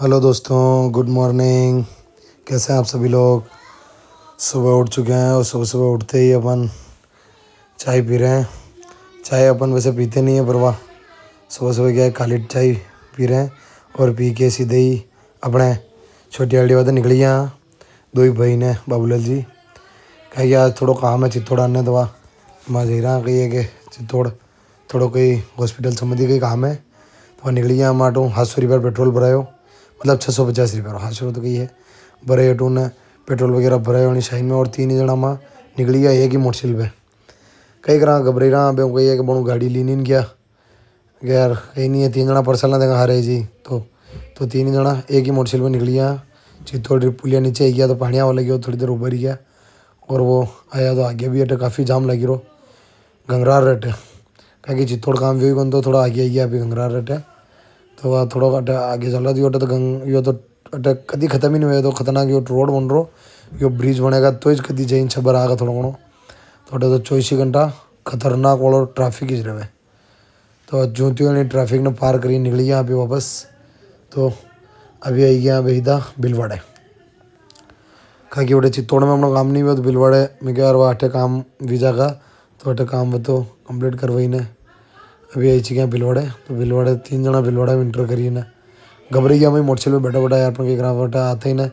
Hello दोस्तों, good morning. कैसे हैं आप सभी लोग। सुबह उठ चुके हैं और सुबह सुबह उठते ही अपन चाय पी रहे हैं। चाय अपन वैसे पीते नहीं है, पर वाह सुबह सुबह क्या है, काली चाय पी रहे हैं। और पी के सीधे ही अपने छोटी आड़ी वाते निकली यहाँ दो ही भाई ने बाबूलाल जी कही आज थोड़ा काम है चित्तौड़ आने दवा मैं जी रहा कही है कि चित्तौड़ थोड़ा कोई हॉस्पिटल संबंधी कोई काम है तो वहाँ निकली यहाँ माटो 800 रुपये पेट्रोल भरायो, मतलब 650 रुपये 800 तो कही है भरे टू ने पेट्रोल वगैरह भरायो और शाइन में। और 3 ही जना माँ निकली गया एक ही मोटरसाइकिल पे। कई करा घबराई रहा पे कही है कि बनू गाड़ी ली नहीं क्या यार, कहीं नहीं है 3 जना पर्सल ना देगा हारे जी। तो 3 ही जना एक ही मोटरसाइकिल में निकली यहाँ चित्तौड़ पुलिया नीचे आई गया तो पानी आवा लगी थोड़ी देर ऊपर ही गया और वो आया तो आगे भी अटे काफ़ी जाम लगी रो गंगरार रटे कहीं चित्तौड़ काम भी कौन तो थोड़ा आगे आई गया अभी गंगरार रटे तो वह थोड़ा अटे आगे चला दी तो यो तो अटे कभी खत्म ही नहीं हुआ तो खतरनाक यो रोड बन रो यो ब्रिज बनेगा तो कभी जैन छबर आगा थोड़ा घणो तो 24 घंटा खतरनाक वालों ट्रैफिक ही रहे। तो जूतियों ने ट्रैफिक ने पार करी निकली यहाँ पे वापस। तो अभी आई गया बेहिदा बिलवाड़े खाकी वोटे चित्तौड़ में अपना काम नहीं हुआ तो बिलवाड़े मैं क्या यार वो अटे काम वीज़ा का तो अटे काम वो तो कम्प्लीट करवाई ने अभी आई चाहिए बिलवाड़े। तो बिलवाड़े 3 जना बिलवाड़े में इंटर करी ने घबराई गया मैं मोटरसाइकिल में बैठा बैठा यार पर करा बेटा आते ही ने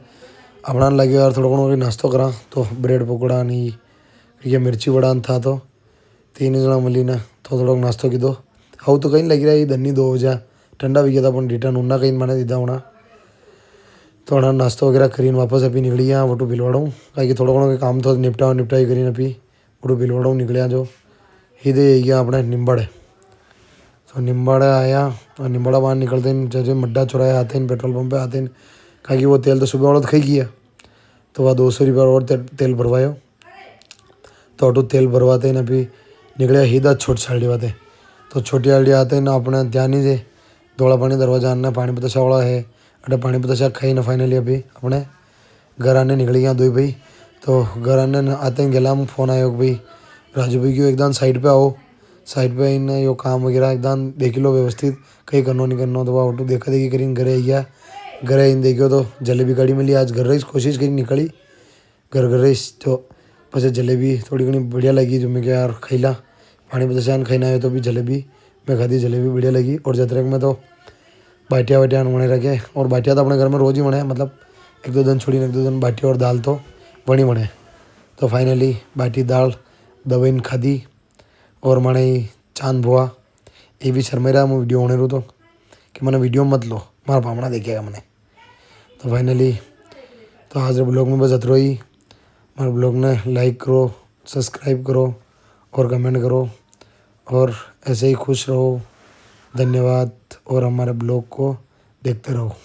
अपना लगे यार थोड़ा घणो नाश्तो करा तो ब्रेड पकौड़ा नहीं ये मिर्ची बड़ा था तो 3 ही जना मिली ने तो थोड़ा नाश्तो की दो हाउ तो कहीं लगी रहा है धनी दो हो जा ठंडा भी गया था अपन रिटर्न उन्ना कहीं मैंने दीदा होना थोड़ा नाश्तो वगैरह करीन वापस अभी निकली यहाँ वोटू बिलवाड़ूँ कहीं थोड़ा घणो काम तो निपटाई करीन अभी वोटू बिलवाड़ूँ निकलिया जो हिदे गया अपने निम्बाड़े। तो निम्बाड़े आया और निम्बाड़ा बाहर निकलते हैं जैसे मड्डा चुराया आते हैं पेट्रोल पंप पे आते हैं कहीं वो तेल तो सुबह वाला तो खाई गया तो वह 200 रुपये और तेल भरवायो तो ऑटो तेल भरवाते हैं अभी निकले हिदा छोट छाड़ी बातें तो छोटी आड़ी आते हैं ना अपने ध्यान ही से धोला पानी दरवाजा आना पानी पता वाला है अटे पानी पता खाई ना फाइनली अभी अपने घर आने निकल गया दो भाई। तो घर आने आते हैं गला में फ़ोन आयो भाई राजू भाई क्यों एकदम साइड पे आओ साइड पे इन यो काम वगैरह एकदम देख लो व्यवस्थित कहीं करनो नहीं करनो तो वह ऑटो देखा देखी करीन घरे आई गया घरे इन देखियो तो जलेबी गाड़ी मिली आज घर रही कोशिश करी निकली घर रही तो पचे जलेबी थोड़ी घनी बढ़िया लगी जो मैं क्या यार खैला पानी पचान खाना है तो भी जलेबी मैं खाती जलेबी बढ़िया लगी। और जतरक में तो बाटिया वाटिया बने रखे और बाटिया तो अपने घर में रोज़ ही बने मतलब 1-2 दिन छोड़ी 1-2 दिन बाटिया और दाल तो बनी बने। तो फाइनली बाटी दाल दवाई खाधी और मैंने चांद बुआ ये भी शर्मा रहा मैं वीडियो होने रू तो कि मैंने वीडियो मत लो मारा पामना देखेगा मैंने। तो फाइनली तो आज ब्लॉग में बस अतरो ही हमारे ब्लॉग ने लाइक करो सब्सक्राइब करो और कमेंट करो और ऐसे ही खुश रहो। धन्यवाद और हमारे ब्लॉग को देखते रहो।